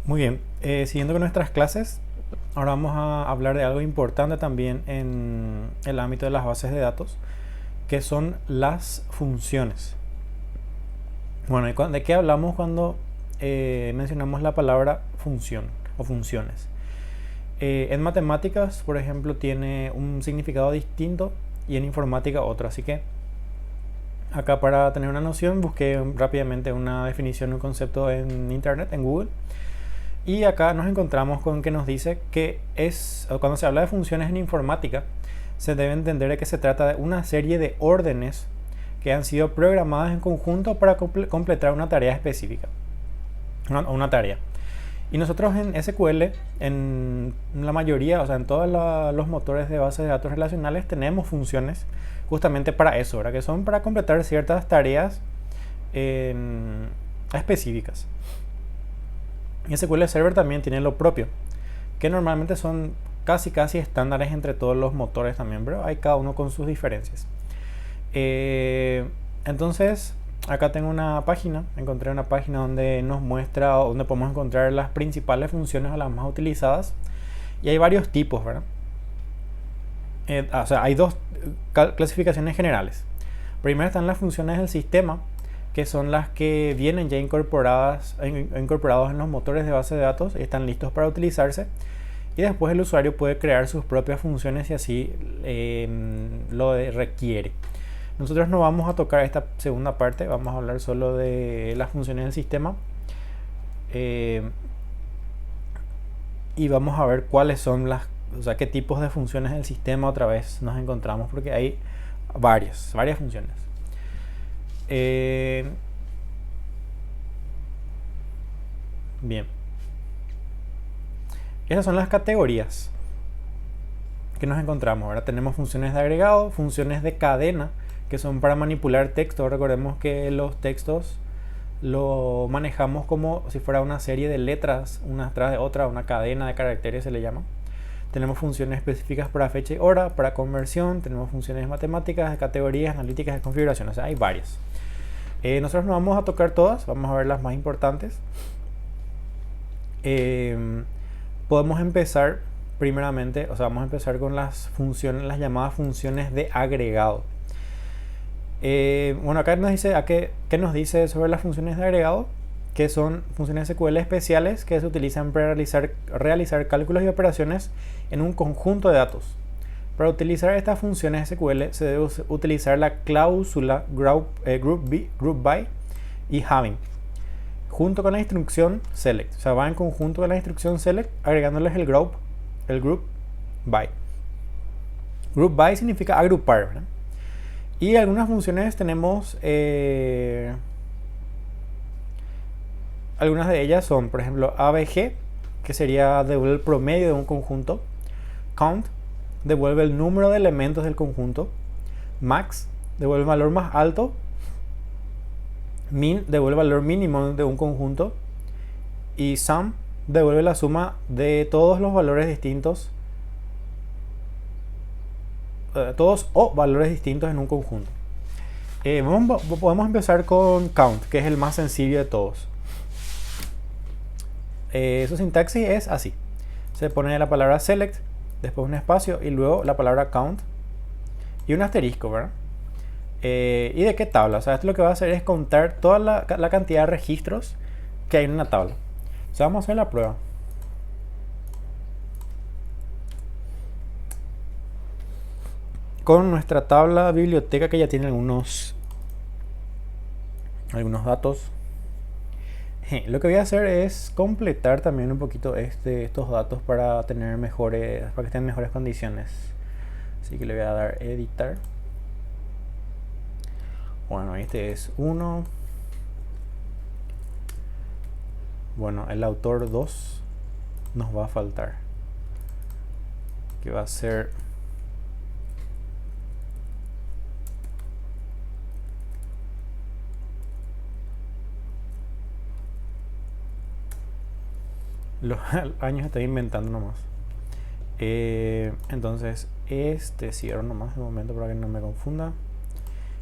Muy bien, siguiendo con nuestras clases, ahora vamos a hablar de algo importante también en el ámbito de las bases de datos, que son las funciones. Bueno, ¿de qué hablamos cuando mencionamos la palabra función o funciones? En matemáticas, por ejemplo, tiene un significado distinto y en informática otro, así que acá para tener una noción busqué rápidamente una definición, un concepto en internet, en Google. Y acá nos encontramos con que nos dice que cuando se habla de funciones en informática, se debe entender de que se trata de una serie de órdenes que han sido programadas en conjunto para completar una tarea específica. Una tarea. Y nosotros en SQL, en la mayoría, o sea, en todos los motores de bases de datos relacionales, tenemos funciones justamente para eso, ¿verdad? Que son para completar ciertas tareas específicas. Y SQL Server también tiene lo propio, que normalmente son casi estándares entre todos los motores también, pero hay cada uno con sus diferencias. Entonces, acá tengo encontré una página donde nos muestra, donde podemos encontrar las principales funciones o las más utilizadas. Y hay varios tipos, ¿verdad? O sea, hay dos clasificaciones generales. Primero están las funciones del sistema, que son las que vienen ya incorporados en los motores de base de datos y están listos para utilizarse. Y después el usuario puede crear sus propias funciones si así lo requiere. Nosotros no vamos a tocar esta segunda parte, vamos a hablar solo de las funciones del sistema. Y vamos a ver cuáles son o sea, qué tipos de funciones del sistema otra vez nos encontramos, porque hay varias funciones. Bien. Esas son las categorías que nos encontramos. Ahora tenemos funciones de agregado, funciones de cadena, que son para manipular texto. Recordemos que los textos lo manejamos como si fuera una serie de letras, una tras de otra, una cadena de caracteres se le llama. Tenemos funciones específicas para fecha y hora, para conversión, tenemos funciones matemáticas, de categorías, analíticas, de configuración, o sea, hay varias. Nosotros no vamos a tocar todas, vamos a ver las más importantes. Podemos empezar primeramente, o sea, vamos a empezar con las funciones, las llamadas funciones de agregado. Bueno, acá nos dice, ¿qué nos dice sobre las funciones de agregado? Que son funciones SQL especiales que se utilizan para realizar cálculos y operaciones en un conjunto de datos. Para utilizar estas funciones SQL se debe utilizar la cláusula group by y having, junto con la instrucción select. O sea, va en conjunto con la instrucción select agregándoles el group by. Group by significa agrupar, ¿verdad? Y algunas funciones tenemos, algunas de ellas son, por ejemplo, ABG, que sería devuelve el promedio de un conjunto. Count, devuelve el número de elementos del conjunto. Max, devuelve el valor más alto. Min, devuelve el valor mínimo de un conjunto. Y sum, devuelve la suma de todos los valores distintos, todos o valores distintos en un conjunto. Podemos empezar con count, que es el más sencillo de todos. Su sintaxis es así. Se pone la palabra select, después un espacio y luego la palabra count y un asterisco, ¿verdad? ¿Y de qué tabla? O sea, esto lo que va a hacer es contar toda la cantidad de registros que hay en una tabla. O sea, vamos a hacer la prueba. Con nuestra tabla biblioteca que ya tiene algunos datos. Lo que voy a hacer es completar también un poquito estos datos para que estén en mejores condiciones. Así que le voy a dar editar. Bueno, este es 1. Bueno, el autor 2 nos va a faltar, que va a ser los años estoy inventando nomás. Entonces cierro nomás de momento para que no me confunda.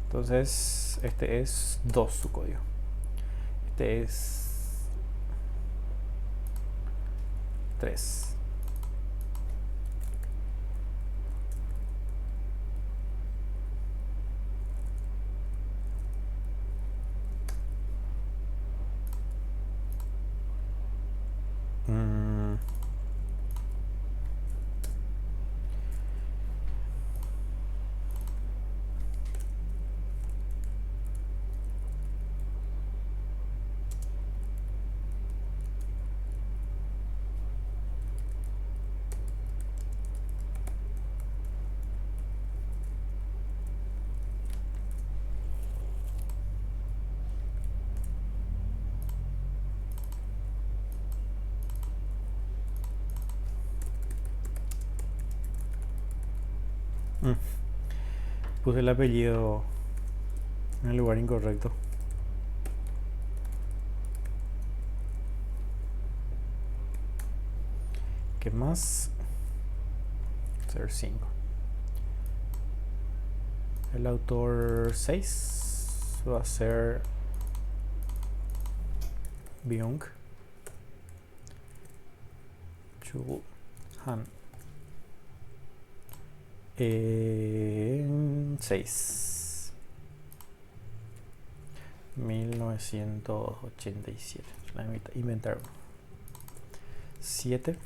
Entonces este es 2 su código. Este es 3. Puse el apellido en el lugar incorrecto. ¿Qué más? Ser 5. El autor 6 va a ser Byung Chul Han. 6. 1987. La inventaron. 7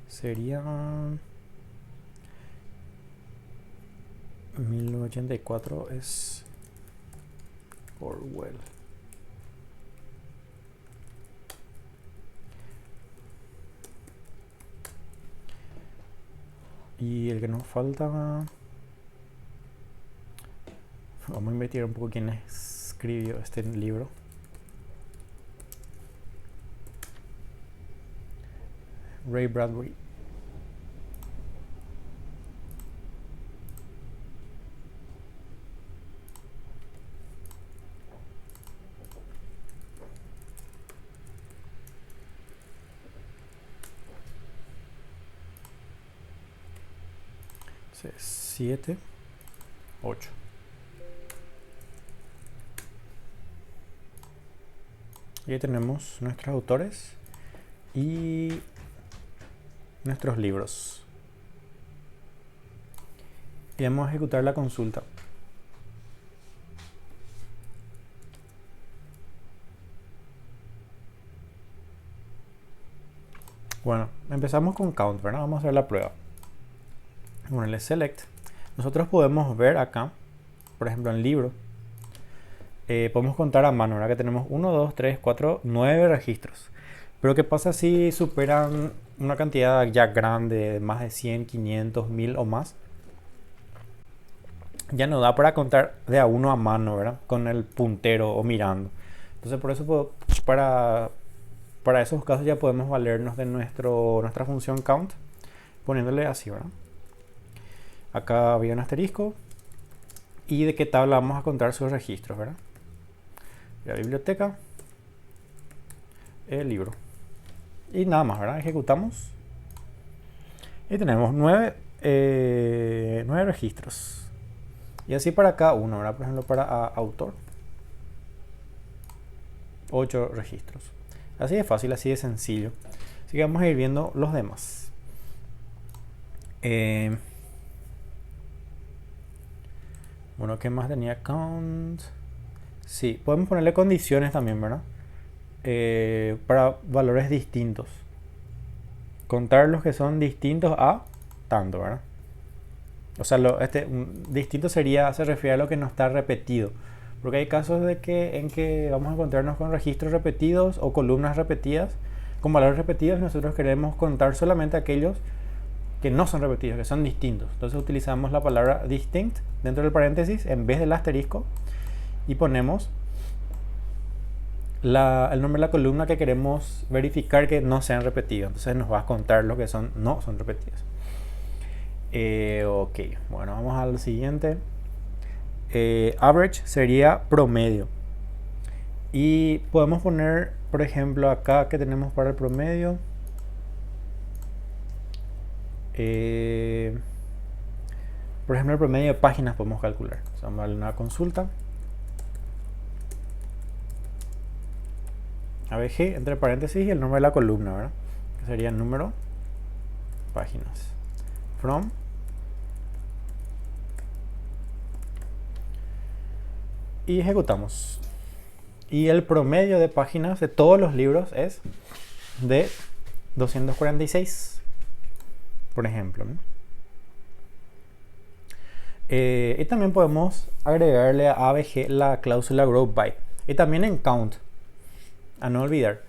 sería 1984 es Orwell. Y el que nos falta, vamos a investigar un poco quién escribió este libro. Ray Bradbury. Entonces, 7, 8. Y ahí tenemos nuestros autores y nuestros libros. Y vamos a ejecutar la consulta. Bueno, empezamos con count, ¿verdad? Vamos a hacer la prueba. Ponerle select. Nosotros podemos ver acá, por ejemplo en libro, podemos contar a mano, ¿verdad? Que tenemos 1, 2, 3, 4, 9 registros. Pero ¿qué pasa si superan una cantidad ya grande, más de 100, 500, 1000 o más? Ya no da para contar de a uno a mano, ¿verdad? Con el puntero o mirando. Entonces por eso para esos casos ya podemos valernos de nuestra función count poniéndole así, ¿verdad? Acá había un asterisco y de qué tabla vamos a contar sus registros, ¿verdad? La biblioteca, el libro y nada más, ¿verdad? Ejecutamos y tenemos 9 registros y así para cada uno, ¿verdad? Por ejemplo para autor 8 registros. Así de fácil, así de sencillo. Así que vamos a ir viendo los demás. Bueno, ¿qué más tenía? Count. Sí, podemos ponerle condiciones también, ¿verdad? Para valores distintos. Contar los que son distintos a tanto, ¿verdad? O sea, distinto se refiere a lo que no está repetido. Porque hay casos en que vamos a encontrarnos con registros repetidos o columnas repetidas, con valores repetidos, y nosotros queremos contar solamente aquellos que no son repetidos, que son distintos. Entonces utilizamos la palabra distinct dentro del paréntesis en vez del asterisco y ponemos el nombre de la columna que queremos verificar que no sean repetidos. Entonces nos va a contar lo que no son repetidos. Ok, bueno, vamos al siguiente. Average sería promedio. Y podemos poner, por ejemplo, acá que tenemos para el promedio. Por ejemplo, el promedio de páginas podemos calcular. Vamos a darle una consulta. ABG, entre paréntesis, y el nombre de la columna, ¿verdad? que sería número, páginas, from, y ejecutamos. Y el promedio de páginas de todos los libros es de 246, por ejemplo, ¿no? Y también podemos agregarle a ABG la cláusula group by. Y también en count, a no olvidar.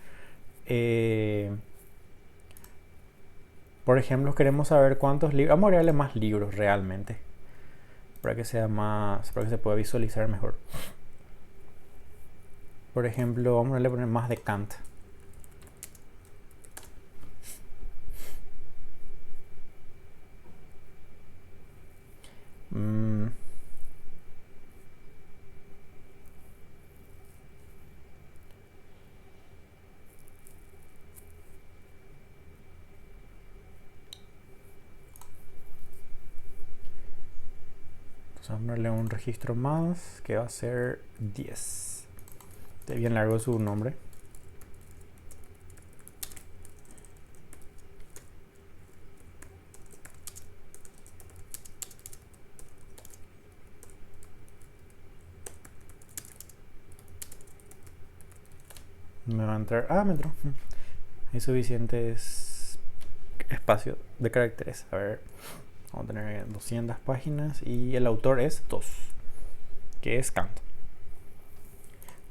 Por ejemplo, queremos saber cuántos libros. Vamos a agregarle más libros realmente, para que sea más, para que se pueda visualizar mejor. Por ejemplo, vamos a poner más de Kant. Vamos a darle un registro más que va a ser 10. Está bien largo su nombre. Me va a entrar. Ah, me entró. Hay suficientes espacio de caracteres. A ver. Vamos a tener 200 páginas y el autor es 2, que es Kant.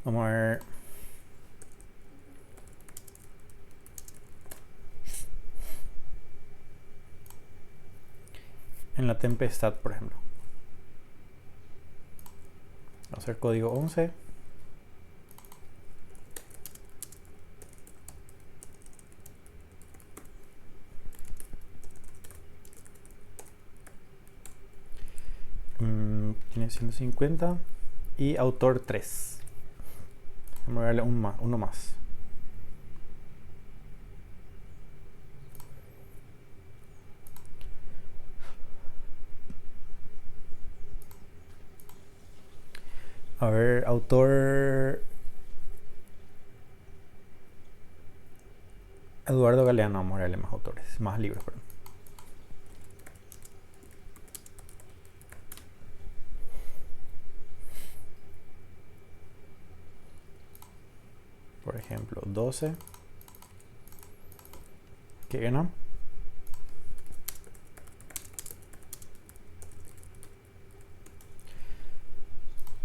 Vamos a ver. En la tempestad, por ejemplo. Vamos a hacer código 11. Tiene 150 y autor 3. Vamos a darle uno más. A ver, autor Eduardo Galeano. Vamos a darle más autores, más libros, perdón. Por ejemplo, 12. ¿Qué gana?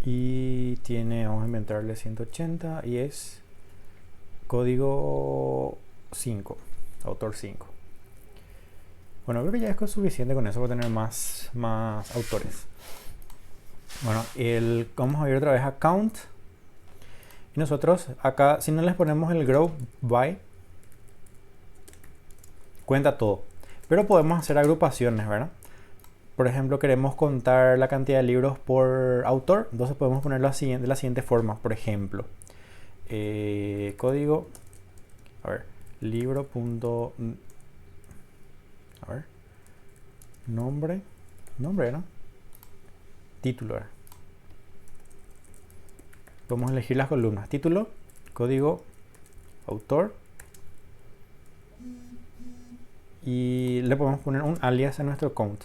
Y tiene, vamos a inventarle 180 y es código 5, autor 5. Bueno, creo que ya es suficiente con eso para tener más autores. Bueno, vamos a ir otra vez a count. Y nosotros acá, si no les ponemos el group by, cuenta todo. Pero podemos hacer agrupaciones, ¿verdad? Por ejemplo, queremos contar la cantidad de libros por autor. Entonces podemos ponerlo de la siguiente forma. Por ejemplo, código, a ver, libro. A ver, nombre, ¿no? Título, ¿verdad? Podemos elegir las columnas. Título, código, autor. Y le podemos poner un alias a nuestro count.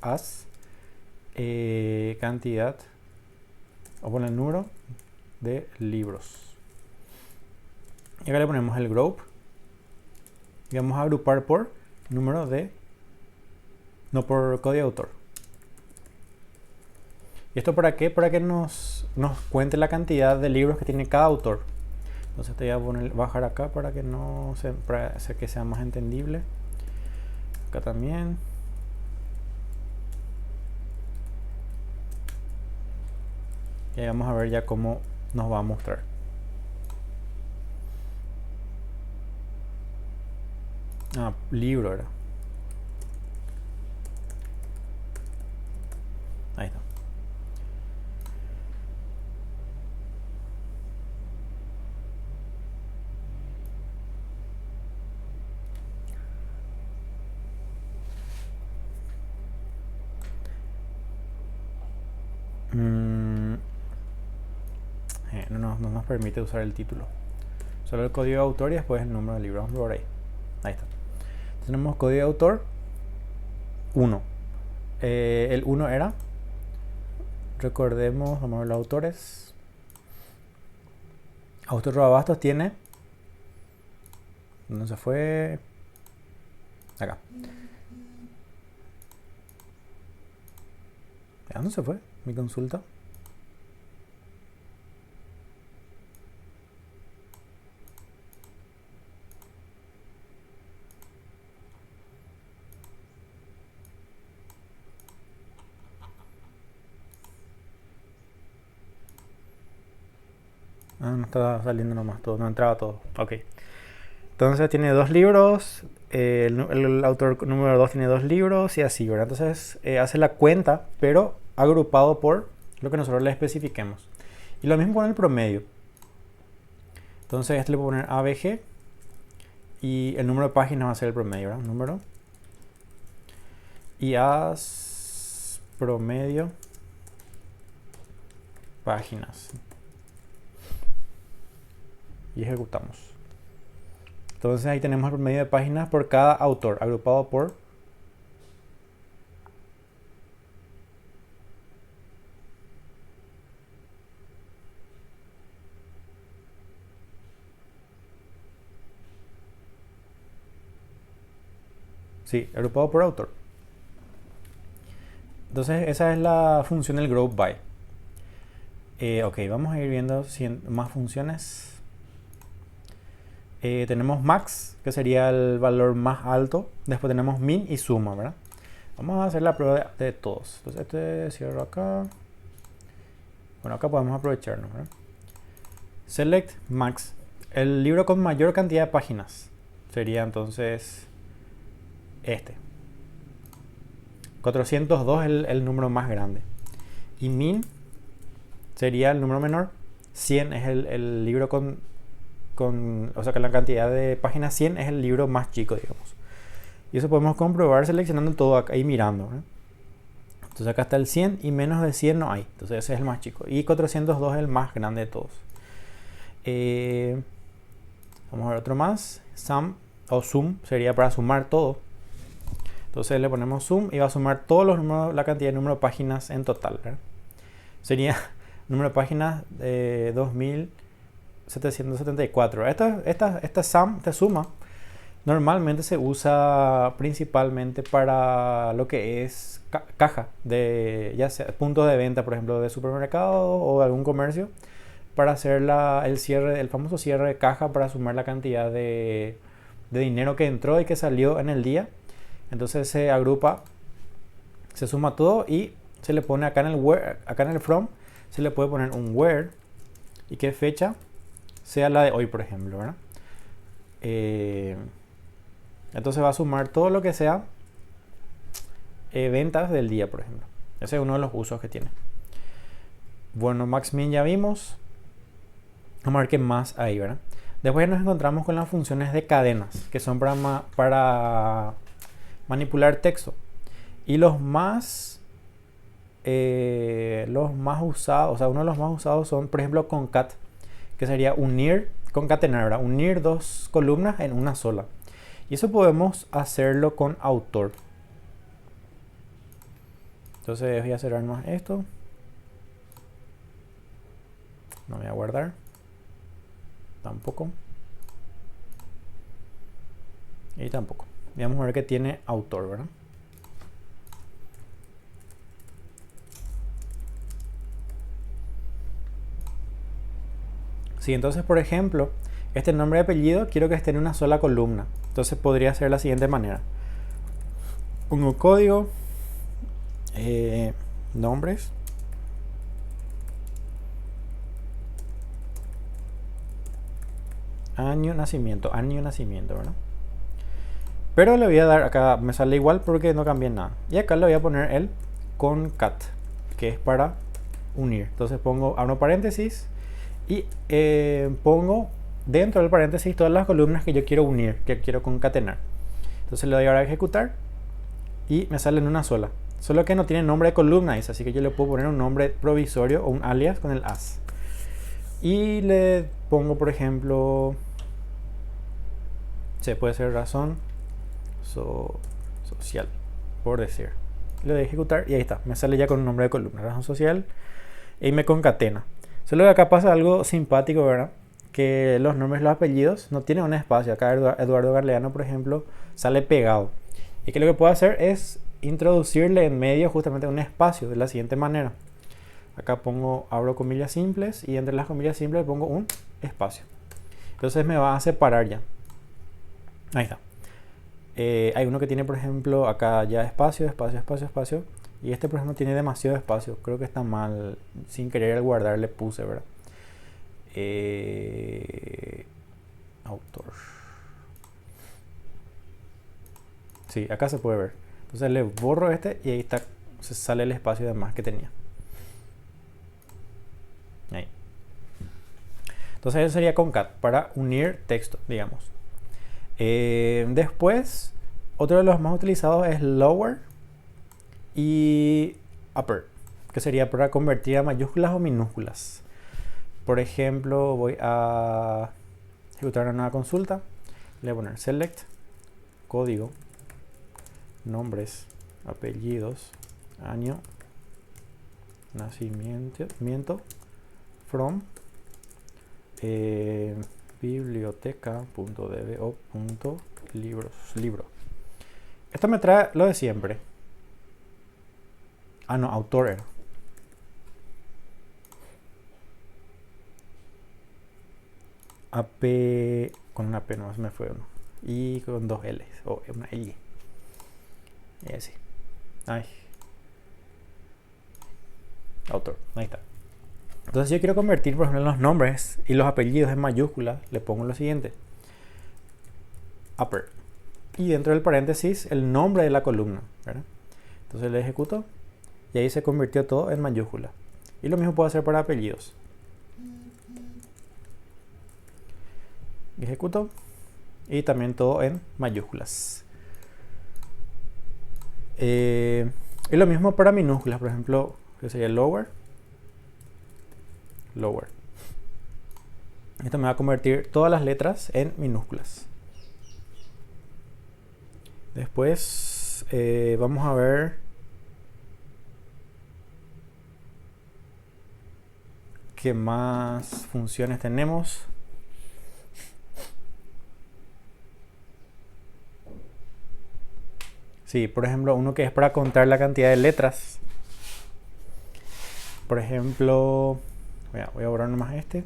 As cantidad, o poner el número de libros. Y acá le ponemos el group. Y vamos a agrupar por número de, no por código de autor. ¿Y esto para qué? Para que nos cuente la cantidad de libros que tiene cada autor. Entonces te voy a bajar acá para que para hacer que sea más entendible. Acá también. Y ahí vamos a ver ya cómo nos va a mostrar. Libro era. Ahí está. No nos permite usar el título. Solo el código de autor y después el número del libro. Vamos por ahí. Ahí está. Tenemos código de autor 1. El 1 era, recordemos, vamos a ver los autores. Autor Robastos tiene, ¿dónde se fue? Acá. ¿A dónde se fue mi consulta? No estaba saliendo nomás todo, no entraba todo. Ok. Entonces tiene 2 libros. El autor número 2 tiene 2 libros y así, ¿verdad? Entonces hace la cuenta, pero agrupado por lo que nosotros le especifiquemos. Y lo mismo con el promedio. Entonces este le puedo poner ABG y el número de páginas va a ser el promedio, ¿verdad? Número. Y haz promedio páginas. Y ejecutamos. Entonces ahí tenemos el promedio de páginas por cada autor, agrupado por sí, agrupado por autor. Entonces esa es la función del group by. Ok, vamos a ir viendo más funciones. Tenemos max, que sería el valor más alto. Después tenemos min y suma, ¿verdad? Vamos a hacer la prueba de todos. Entonces este cierro acá. Bueno, acá podemos aprovecharnos, ¿verdad? Select max. El libro con mayor cantidad de páginas sería entonces este. 402 es el número más grande. Y min sería el número menor. 100 es el libro o sea que la cantidad de páginas 100 es el libro más chico, digamos. Y eso podemos comprobar seleccionando todo acá y mirando, ¿eh? Entonces acá está el 100 y menos de 100 no hay. Entonces ese es el más chico. Y 402 es el más grande de todos. Vamos a ver otro más. Sum o sum sería para sumar todo. Entonces le ponemos sum y va a sumar todos los números, la cantidad de número de páginas en total, ¿verdad? Sería número de páginas de 2774. Esta suma normalmente se usa principalmente para lo que es caja de, ya sea puntos de venta, por ejemplo, de supermercado o de algún comercio, para hacer el famoso cierre de caja para sumar la cantidad de dinero que entró y que salió en el día. Entonces se agrupa, se suma todo y se le pone acá en el where, acá en el from, se le puede poner un where y qué fecha sea la de hoy, por ejemplo, ¿verdad? Entonces va a sumar todo lo que sea ventas del día, por ejemplo. Ese es uno de los usos que tiene. Bueno, max min ya vimos. Vamos a ver qué más hay, ¿verdad? Después nos encontramos con las funciones de cadenas, que son para manipular texto. Y los más usados, o sea, uno de los más usados son, por ejemplo, concat, que sería unir, concatenar, ¿verdad? Unir 2 columnas en una sola. Y eso podemos hacerlo con autor. Entonces voy a cerrar más esto. No voy a guardar. Tampoco. Y tampoco. Vamos a ver que tiene autor, ¿verdad? Sí, entonces, por ejemplo, este nombre y apellido quiero que esté en una sola columna. Entonces podría ser de la siguiente manera. Pongo código, nombres, año, nacimiento, ¿verdad? Pero le voy a dar, acá me sale igual porque no cambié nada. Y acá le voy a poner el concat, que es para unir. Entonces pongo, abro paréntesis y pongo dentro del paréntesis todas las columnas que yo quiero unir, que quiero concatenar. Entonces le doy ahora a ejecutar y me sale en una sola. Solo que no tiene nombre de columna, así que yo le puedo poner un nombre provisorio o un alias con el as. Y le pongo, por ejemplo, Se puede ser razón social, por decir. Le doy a ejecutar y ahí está. Me sale ya con un nombre de columna, razón social, y me concatena. Solo que acá pasa algo simpático, ¿verdad? Que los nombres y los apellidos no tienen un espacio. Acá Eduardo Galeano, por ejemplo, sale pegado. Y que lo que puedo hacer es introducirle en medio justamente un espacio de la siguiente manera. Acá abro comillas simples y entre las comillas simples pongo un espacio. Entonces me va a separar ya. Ahí está. Hay uno que tiene, por ejemplo, acá ya espacio, espacio, espacio, espacio. Y este, por ejemplo, tiene demasiado espacio. Creo que está mal. Sin querer al guardar le puse, ¿verdad? Autor. Sí, acá se puede ver. Entonces le borro este y ahí está. Se sale el espacio de más que tenía. Ahí. Entonces eso sería concat para unir texto, digamos. Después, otro de los más utilizados es lower y upper, que sería para convertir a mayúsculas o minúsculas. Por ejemplo, voy a ejecutar una nueva consulta. Le voy a poner select, código, nombres, apellidos, año, nacimiento, from, biblioteca.dbo.libro. Esto me trae lo de siempre. Ah, no, autor era. AP con una P, no, se me fue uno. Y con dos L, o una L. Y así. Ay. Autor, ahí está. Entonces, si yo quiero convertir, por ejemplo, los nombres y los apellidos en mayúsculas, le pongo lo siguiente: upper. Y dentro del paréntesis, el nombre de la columna, ¿verdad? Entonces le ejecuto y ahí se convirtió todo en mayúscula. Y lo mismo puedo hacer para apellidos. Ejecuto y también todo en mayúsculas. Y lo mismo para minúsculas, por ejemplo, que sería lower. Esto me va a convertir todas las letras en minúsculas. Después vamos a ver qué más funciones tenemos. Sí, por ejemplo, uno que es para contar la cantidad de letras. Por ejemplo, voy a borrar nomás este.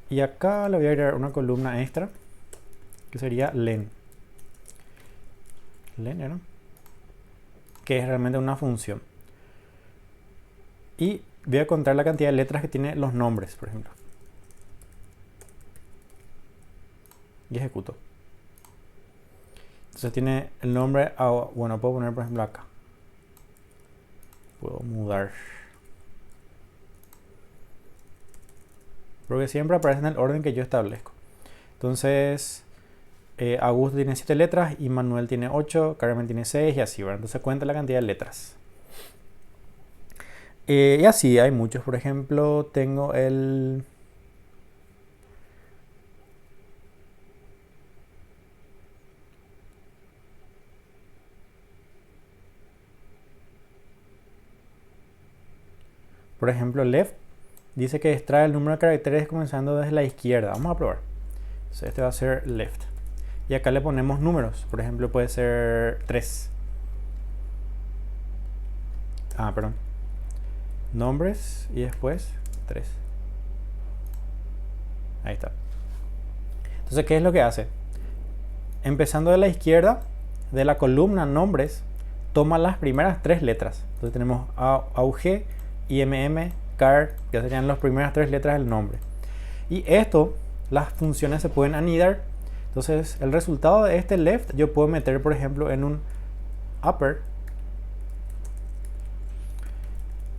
Y acá le voy a agregar una columna extra, que sería len. Len, ¿no? Que es realmente una función. Y voy a contar la cantidad de letras que tiene los nombres, por ejemplo. Y ejecuto. Entonces tiene el nombre, bueno, puedo poner por ejemplo acá. Puedo mudar. Porque siempre aparece en el orden que yo establezco. Entonces, Augusto tiene 7 letras y Manuel tiene 8, Carmen tiene 6 y así, ¿verdad? Entonces cuenta la cantidad de letras. Y así hay muchos. Por ejemplo, tengo el... Por ejemplo, left dice que extrae el número de caracteres comenzando desde la izquierda. Vamos a probar. Entonces este va a ser left. Y acá le ponemos números. Por ejemplo, puede ser 3. Perdón. Nombres y después 3. Ahí está. Entonces, ¿qué es lo que hace? Empezando de la izquierda, de la columna nombres, toma las primeras 3 letras. Entonces tenemos AUG, IMM, CAR, ya serían las primeras 3 letras del nombre. Y esto, las funciones se pueden anidar. Entonces, el resultado de este left yo puedo meter, por ejemplo, en un upper.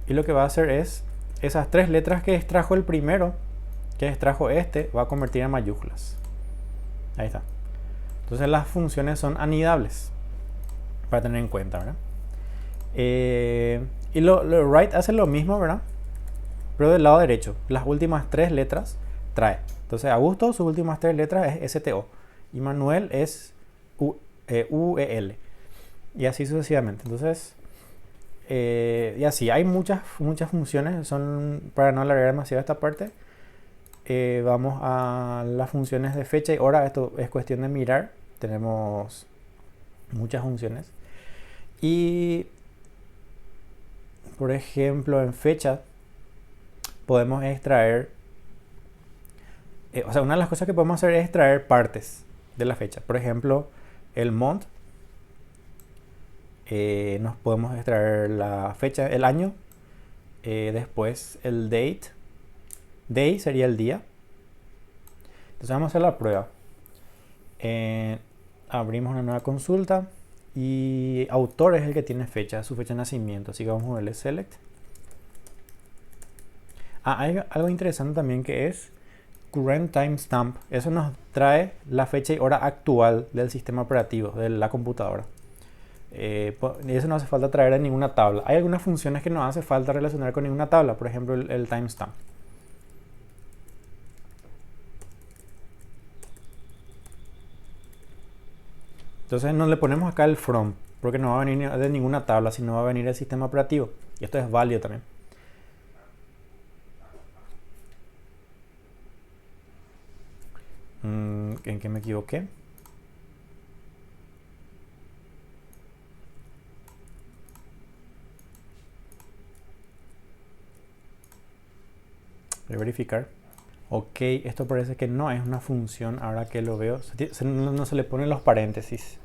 Y lo que va a hacer es, esas 3 letras que extrajo el primero, que extrajo este, va a convertir en mayúsculas. Ahí está. Entonces las funciones son anidables, para tener en cuenta, ¿verdad? Y lo write hace lo mismo, ¿verdad? Pero del lado derecho, las últimas 3 letras trae. Entonces Augusto, sus últimas 3 letras es STO. Y Manuel es UEL. Y así sucesivamente. Entonces, y así, hay muchas funciones. Para no alargar demasiado esta parte, vamos a las funciones de fecha y hora. Esto es cuestión de mirar. Tenemos muchas funciones. Y, por ejemplo, en fecha podemos extraer, o sea, una de las cosas que podemos hacer es extraer partes de la fecha. Por ejemplo, el month, nos podemos extraer la fecha, el año, después el date, day sería el día. Entonces vamos a hacer la prueba. Abrimos una nueva consulta y autor es el que tiene fecha, su fecha de nacimiento, así que vamos a darle select. Hay algo interesante también que es current timestamp. Eso nos trae la fecha y hora actual del sistema operativo, de la computadora. Y eso no hace falta traer en ninguna tabla. Hay algunas funciones que no hace falta relacionar con ninguna tabla, por ejemplo el timestamp. Entonces no le ponemos acá el from, porque no va a venir de ninguna tabla, sino va a venir del sistema operativo. Y esto es válido también. ¿En qué me equivoqué? Voy a verificar. Ok, esto parece que no es una función. Ahora que lo veo, no se le ponen los paréntesis.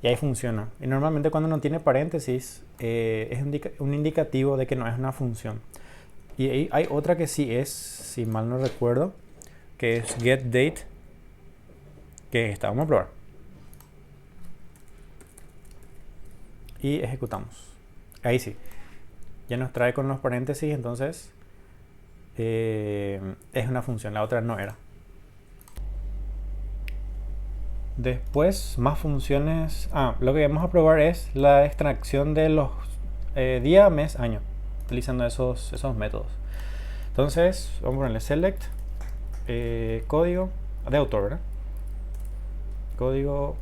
Y ahí funciona. Y normalmente cuando no tiene paréntesis, es un indicativo de que no es una función. Y hay otra que sí es, si mal no recuerdo, que es getDate, que es esta. Vamos a probar. Y ejecutamos. Ahí sí. Ya nos trae con los paréntesis, entonces es una función. La otra no era. Después, más funciones. Lo que vamos a probar es la extracción de los día, mes, año, utilizando esos métodos. Entonces, vamos a ponerle select, código de autor, ¿verdad? Código,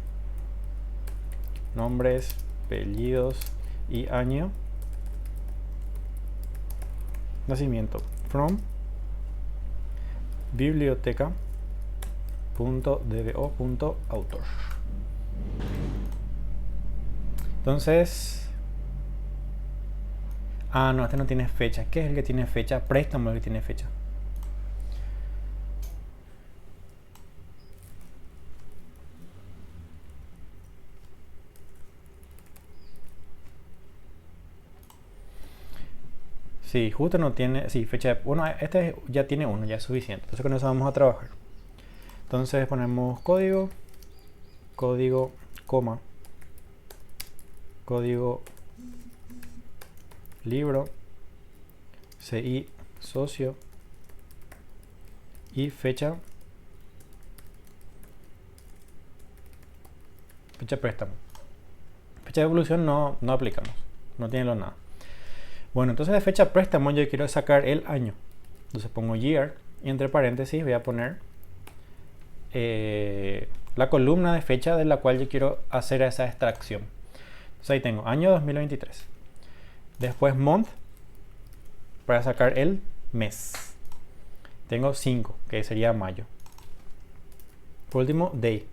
nombres, apellidos y año, nacimiento, from biblioteca.dbo.autor. Entonces, no, este no tiene fecha. ¿Qué es el que tiene fecha? Préstamo es el que tiene fecha. Sí, justo no tiene. Sí, fecha. Bueno, este ya tiene uno, ya es suficiente. Entonces con eso vamos a trabajar. Entonces ponemos código, coma, código, libro, CI, socio y fecha préstamo. Fecha de evolución no aplicamos, no tiene nada. Bueno, entonces de fecha préstamo yo quiero sacar el año. Entonces pongo year y entre paréntesis voy a poner la columna de fecha de la cual yo quiero hacer esa extracción. Entonces ahí tengo año 2023. Después month para sacar el mes. Tengo 5, que sería mayo. Por último, day,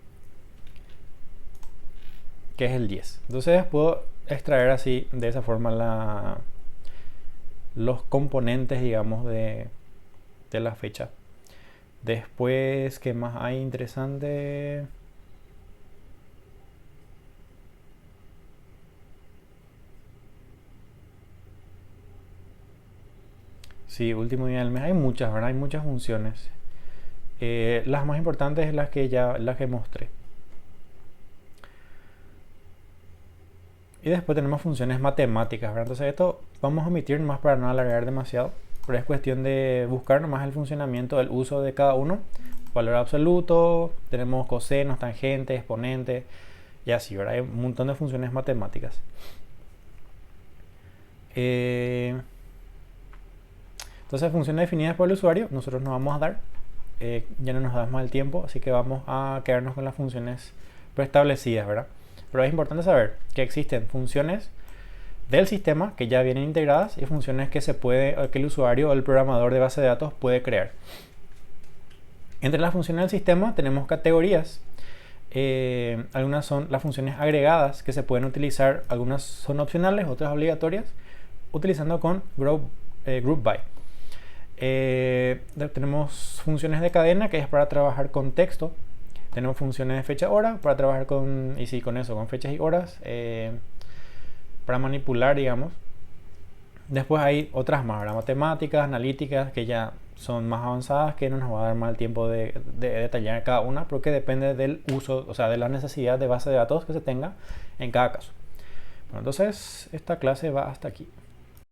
que es el 10. Entonces puedo extraer así, de esa forma, los componentes, digamos, de la fecha. Después, ¿qué más hay interesante? Sí, último día del mes. Hay muchas, ¿verdad? Hay muchas funciones. Las más importantes es las que mostré. Y después tenemos funciones matemáticas, ¿verdad? Entonces esto vamos a omitir más para no alargar demasiado. Pero es cuestión de buscar nomás el funcionamiento, el uso de cada uno. Valor absoluto, tenemos cosenos, tangentes, exponentes y así, ¿verdad? Hay un montón de funciones matemáticas. Eh, entonces, funciones definidas por el usuario, nosotros nos vamos a dar, ya no nos da más el tiempo, así que vamos a quedarnos con las funciones preestablecidas, ¿verdad? Pero es importante saber que existen funciones del sistema que ya vienen integradas y funciones que que el usuario o el programador de base de datos puede crear. Entre las funciones del sistema tenemos categorías. Algunas son las funciones agregadas que se pueden utilizar, algunas son opcionales, otras obligatorias, utilizando con group by. Tenemos funciones de cadena, que es para trabajar con texto. Tenemos funciones de fecha hora para trabajar con fechas y horas, para manipular, digamos. Después hay otras más, ¿verdad? Matemáticas, analíticas, que ya son más avanzadas, que no nos va a dar mal tiempo de detallar cada una, porque depende del uso, o sea, de la necesidad de base de datos que se tenga en cada caso. Bueno, entonces esta clase va hasta aquí.